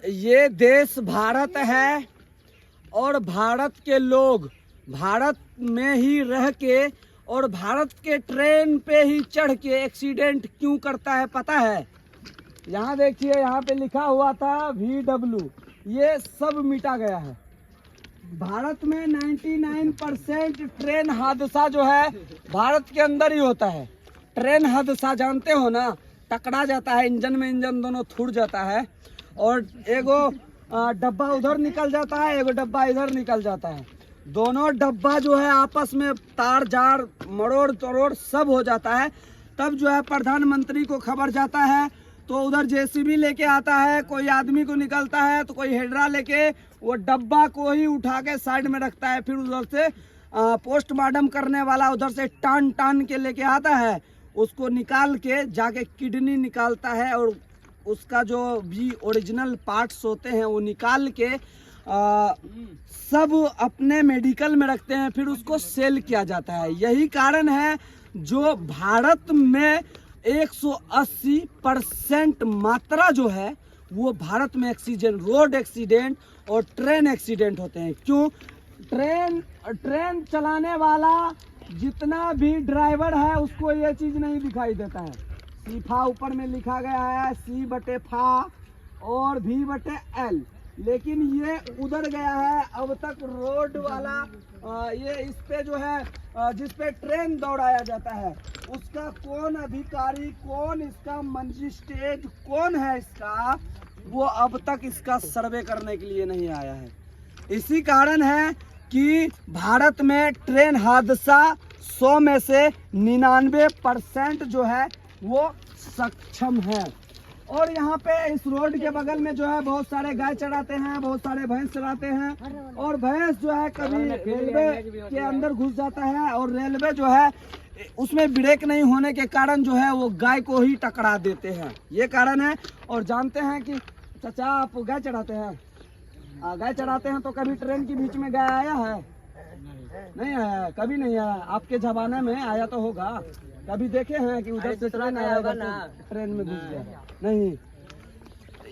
ये देश भारत है और भारत के लोग भारत में ही रह के और भारत के ट्रेन पे ही चढ़ के एक्सीडेंट क्यों करता है पता है? यहाँ देखिए, यहाँ पे लिखा हुआ था VW, ये सब मिटा गया है। भारत में 99% ट्रेन हादसा जो है भारत के अंदर ही होता है। ट्रेन हादसा जानते हो ना, टकरा जाता है, इंजन में इंजन दोनों थुड़ जाता है और एगो डब्बा उधर निकल जाता है, एगो डब्बा इधर निकल जाता है। दोनों डब्बा जो है आपस में तार जार मरोड़ तोड़ सब हो जाता है। तब जो है प्रधानमंत्री को खबर जाता है तो उधर JCB लेके आता है, कोई आदमी को निकलता है तो कोई हेडरा लेके वो डब्बा को ही उठा के साइड में रखता है। फिर उधर से पोस्टमार्टम करने वाला उधर से टान के लेके आता है, उसको निकाल के जाके किडनी निकालता है और उसका जो भी ओरिजिनल पार्ट्स होते हैं वो निकाल के सब अपने मेडिकल में रखते हैं, फिर उसको सेल किया जाता है। यही कारण है जो भारत में 180% मात्रा जो है वो भारत में एक्सीडेंट, रोड एक्सीडेंट और ट्रेन एक्सीडेंट होते हैं। क्यों? ट्रेन चलाने वाला जितना भी ड्राइवर है उसको ये चीज नहीं दिखाई देता है। सीफा ऊपर में लिखा गया है C/F और V/L, लेकिन ये उधर गया है। अब तक रोड वाला ये इस पे जो है जिस पे ट्रेन दौड़ाया जाता है उसका कौन अधिकारी, कौन इसका मजिस्ट्रेट कौन है इसका, वो अब तक इसका सर्वे करने के लिए नहीं आया है। इसी कारण है कि भारत में ट्रेन हादसा 100 में से 99% जो है वो सक्षम है। और यहाँ पे इस रोड के बगल में जो है बहुत सारे गाय चराते हैं, बहुत सारे भैंस चराते हैं और भैंस जो है कभी रेलवे के अंदर घुस जाता है और रेलवे जो है उसमें ब्रेक नहीं होने के कारण जो है वो गाय को ही टकरा देते हैं, ये कारण है। और जानते हैं कि चाचा आप गाय चराते हैं, गाय चराते हैं तो कभी ट्रेन के बीच में गाय आया है? नहीं आया, कभी नहीं आया। आपके जमाने में आया तो होगा, कभी देखे हैं कि उधर से ट्रेन आया ट्रेन में घुस गया?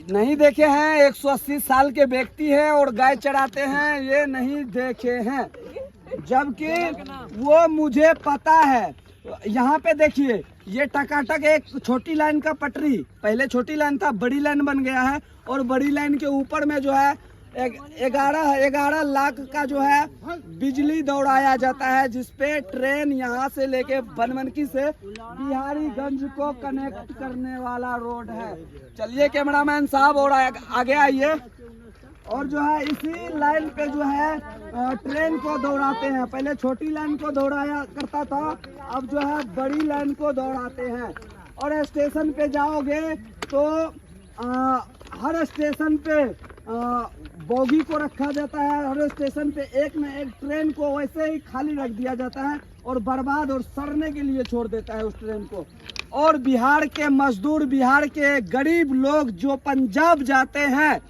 नहीं देखे हैं। 180 साल के व्यक्ति हैं और गाय चराते हैं, ये नहीं देखे हैं, जबकि वो मुझे पता है। यहाँ पे देखिए, ये टकाटक एक छोटी लाइन का पटरी, पहले छोटी लाइन था, बड़ी लाइन बन गया है और बड़ी लाइन के ऊपर में जो है 11 लाख का जो है बिजली दौड़ाया जाता है, जिसपे ट्रेन यहाँ से लेके बनमनकी से बिहारीगंज को कनेक्ट करने वाला रोड है। चलिए कैमरामैन साहब और आगे आइए। और जो है इसी लाइन पे जो है ट्रेन को दौड़ाते हैं। पहले छोटी लाइन को दौड़ाया करता था, अब जो है बड़ी लाइन को दौड़ाते हैं। और स्टेशन पे जाओगे तो हर स्टेशन पे बोगी को रखा जाता है, हर स्टेशन पे एक न एक ट्रेन को वैसे ही खाली रख दिया जाता है और बर्बाद और सड़ने के लिए छोड़ देता है उस ट्रेन को। और बिहार के मजदूर, बिहार के गरीब लोग जो पंजाब जाते हैं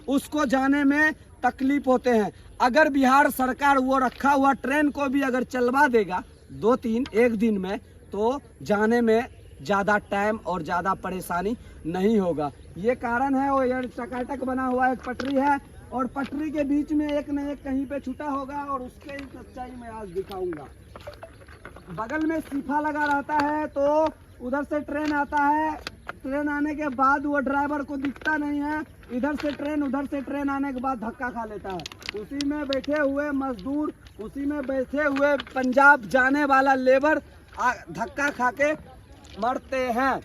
उसको जाने में तकलीफ होते हैं। अगर बिहार सरकार वो रखा हुआ ट्रेन को भी अगर चलवा देगा 2-3 एक दिन में, तो जाने में ज़्यादा टाइम और ज़्यादा परेशानी नहीं होगा। ये कारण है। वो ये टकाटक बना हुआ एक पटरी है और पटरी के बीच में एक न एक कहीं पे छूटा होगा और उसके ही सच्चाई मैं आज दिखाऊंगा। बगल में सीफा लगा रहता है तो उधर से ट्रेन आता है, ट्रेन आने के बाद वो ड्राइवर को दिखता नहीं है, इधर से ट्रेन उधर से ट्रेन आने के बाद धक्का खा लेता है। उसी में बैठे हुए मजदूर, उसी में बैठे हुए पंजाब जाने वाला लेबर धक्का खा के मरते हैं।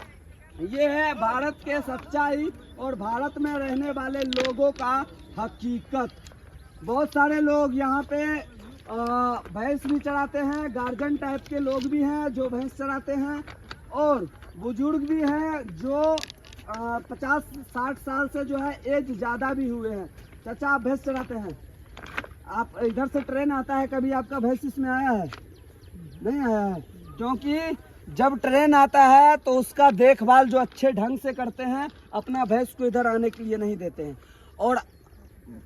ये है भारत के सच्चाई और भारत में रहने वाले लोगों का हकीकत। बहुत सारे लोग यहाँ पे भैंस भी चराते हैं, गार्जियन टाइप के लोग भी हैं जो भैंस चराते हैं और बुजुर्ग भी हैं जो 50-60 साल से जो है एज ज़्यादा भी हुए हैं। चाचा आप भैंस चराते हैं, आप इधर से ट्रेन आता है, कभी आपका भैंस इसमें आया है? नहीं आया है, क्योंकि जब ट्रेन आता है तो उसका देखभाल जो अच्छे ढंग से करते हैं, अपना भैंस को इधर आने के लिए नहीं देते हैं। और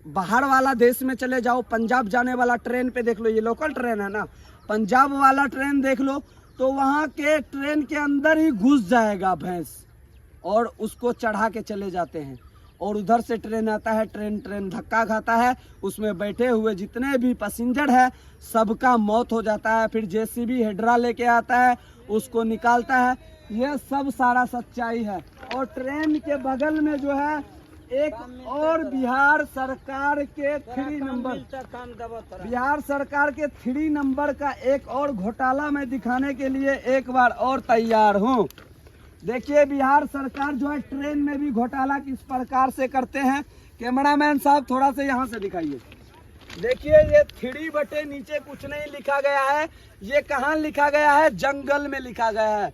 बाहर वाला देश में चले जाओ, पंजाब जाने वाला ट्रेन पे देख लो, ये लोकल ट्रेन है ना, पंजाब वाला ट्रेन देख लो तो वहाँ के ट्रेन के अंदर ही घुस जाएगा भैंस और उसको चढ़ा के चले जाते हैं। और उधर से ट्रेन आता है, ट्रेन धक्का खाता है, उसमें बैठे हुए जितने भी पैसेंजर है सबका मौत हो जाता है। फिर जेसीबी हेड्रा लेके आता है, उसको निकालता है। ये सब सारा सच्चाई है। और ट्रेन के बगल में जो है एक और बिहार सरकार के 3 नंबर का एक और घोटाला मैं दिखाने के लिए एक बार और तैयार हूँ। देखिए बिहार सरकार जो है ट्रेन में भी घोटाला किस प्रकार से करते हैं। कैमरामैन साहब थोड़ा सा यहाँ से दिखाइए। देखिए ये 3 बटे नीचे कुछ नहीं लिखा गया है। ये कहाँ लिखा गया है? जंगल में लिखा गया है।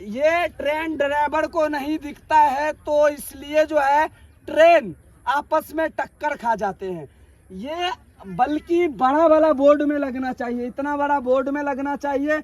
ये ट्रेन ड्राइवर को नहीं दिखता है तो इसलिए जो है ट्रेन आपस में टक्कर खा जाते हैं। ये बल्कि बड़ा वाला बोर्ड में लगना चाहिए, इतना बड़ा बोर्ड में लगना चाहिए,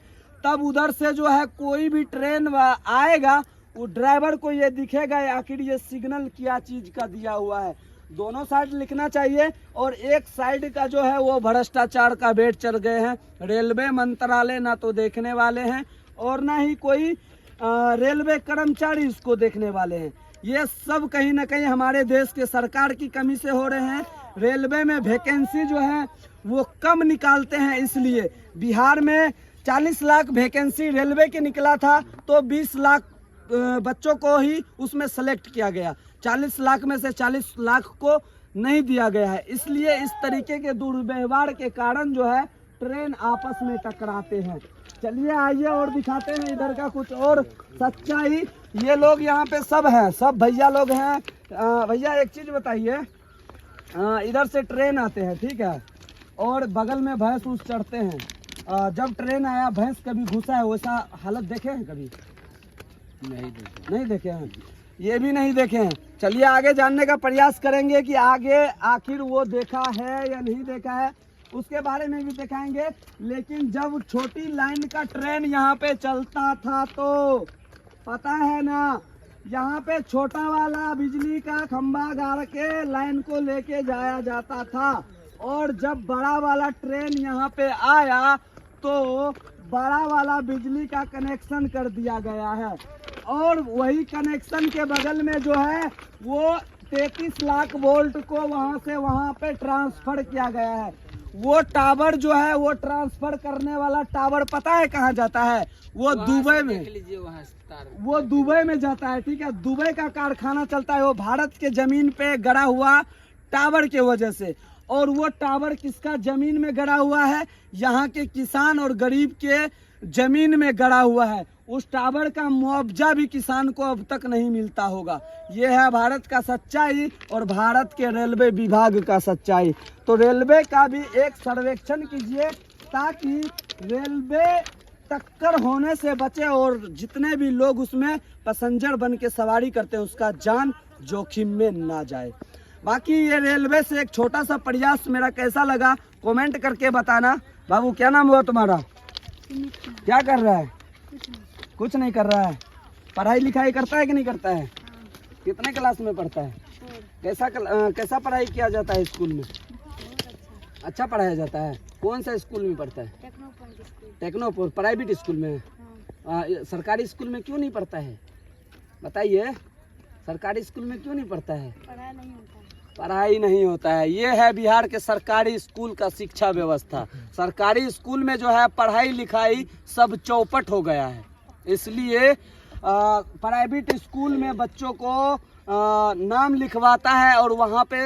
तब उधर से जो है कोई भी ट्रेन आएगा वो ड्राइवर को ये दिखेगा आखिर ये सिग्नल क्या चीज का दिया हुआ है। दोनों साइड लिखना चाहिए। और एक साइड का जो है वो भ्रष्टाचार का बेट चढ़ गए हैं। रेलवे मंत्रालय ना तो देखने वाले हैं और ना ही कोई रेलवे कर्मचारी इसको देखने वाले हैं। ये सब कहीं ना कहीं हमारे देश के सरकार की कमी से हो रहे हैं। रेलवे में वैकेंसी जो है वो कम निकालते हैं, इसलिए बिहार में 40 लाख वैकेंसी रेलवे के निकला था तो 20 लाख बच्चों को ही उसमें सेलेक्ट किया गया। 40 लाख में से 40 लाख को नहीं दिया गया है। इसलिए इस तरीके के दुर्व्यवहार के कारण जो है ट्रेन आपस में टकराते हैं। चलिए आइए और दिखाते हैं इधर का कुछ और सच्चाई। ये लोग यहाँ पे सब हैं, सब भैया लोग हैं। भैया एक चीज बताइए, इधर से ट्रेन आते हैं, ठीक है, और बगल में भैंस उस चढ़ते हैं। जब ट्रेन आया भैंस कभी घुसा है वैसा हालत देखे हैं? कभी नहीं देखे हैं, ये भी नहीं देखे हैं। चलिए आगे जानने का प्रयास करेंगे कि आगे आखिर वो देखा है या नहीं देखा है, उसके बारे में भी दिखाएंगे। लेकिन जब छोटी लाइन का ट्रेन यहाँ पे चलता था तो पता है ना, यहाँ पे छोटा वाला बिजली का खंभा गाड़ के लाइन को लेके जाया जाता था। और जब बड़ा वाला ट्रेन यहाँ पे आया तो बड़ा वाला बिजली का कनेक्शन कर दिया गया है। और वही कनेक्शन के बगल में जो है वो 33 लाख वोल्ट को वहाँ से वहाँ पे ट्रांसफर किया गया है। वो टावर जो है वो ट्रांसफर करने वाला टावर पता है कहाँ जाता है? वो दुबई में, वो दुबई में जाता है, ठीक है। दुबई का कारखाना चलता है वो भारत के जमीन पे गड़ा हुआ टावर के वजह से। और वो टावर किसका जमीन में गड़ा हुआ है? यहाँ के किसान और गरीब के जमीन में गड़ा हुआ है। उस टावर का मुआवजा भी किसान को अब तक नहीं मिलता होगा। ये है भारत का सच्चाई और भारत के रेलवे विभाग का सच्चाई। तो रेलवे का भी एक सर्वेक्षण कीजिए ताकि रेलवे टक्कर होने से बचे और जितने भी लोग उसमें पैसेंजर बन के सवारी करते हैं उसका जान जोखिम में ना जाए। बाकी ये रेलवे से एक छोटा सा प्रयास मेरा कैसा लगा कमेंट करके बताना। बाबू क्या नाम हुआ तुम्हारा? क्या कर रहा है? कुछ नहीं कर रहा है। पढ़ाई लिखाई करता है कि नहीं करता है? कितने क्लास में पढ़ता है? कैसा पढ़ाई किया जाता है स्कूल में? अच्छा पढ़ाया जाता है। कौन सा स्कूल में पढ़ता है? टेक्नोपुर प्राइवेट स्कूल में। सरकारी स्कूल में क्यों नहीं पढ़ता है? बताइए, सरकारी स्कूल में क्यों नहीं पढ़ता है? पढ़ाई नहीं होता है। ये है बिहार के सरकारी स्कूल का शिक्षा व्यवस्था। सरकारी स्कूल में जो है पढ़ाई लिखाई सब चौपट हो गया है। इसलिए प्राइवेट स्कूल में बच्चों को नाम लिखवाता है और वहाँ पे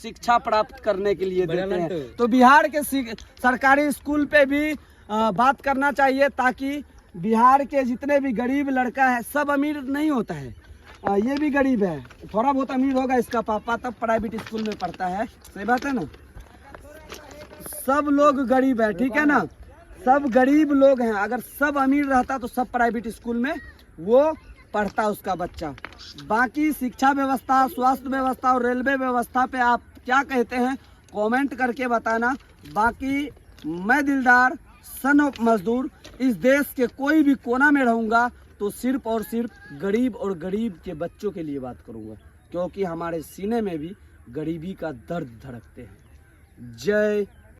शिक्षा प्राप्त करने के लिए देते हैं। तो बिहार के सरकारी स्कूल पे भी बात करना चाहिए ताकि बिहार के जितने भी गरीब लड़का है, सब अमीर नहीं होता है, ये भी गरीब है, थोड़ा बहुत अमीर होगा इसका पापा तब प्राइवेट स्कूल में पढ़ता है। सही बात है ना? सब लोग गरीब है, ठीक है ना, सब गरीब लोग हैं। अगर सब अमीर रहता तो सब प्राइवेट स्कूल में वो पढ़ता उसका बच्चा। बाकी शिक्षा व्यवस्था, स्वास्थ्य व्यवस्था और रेलवे व्यवस्था पे आप क्या कहते हैं कमेंट करके बताना। बाकी मैं दिलदार सन ऑफ मजदूर इस देश के कोई भी कोना में रहूँगा तो सिर्फ और सिर्फ गरीब और गरीब के बच्चों के लिए बात करूँगा, क्योंकि हमारे सीने में भी गरीबी का दर्द धड़कते हैं। जय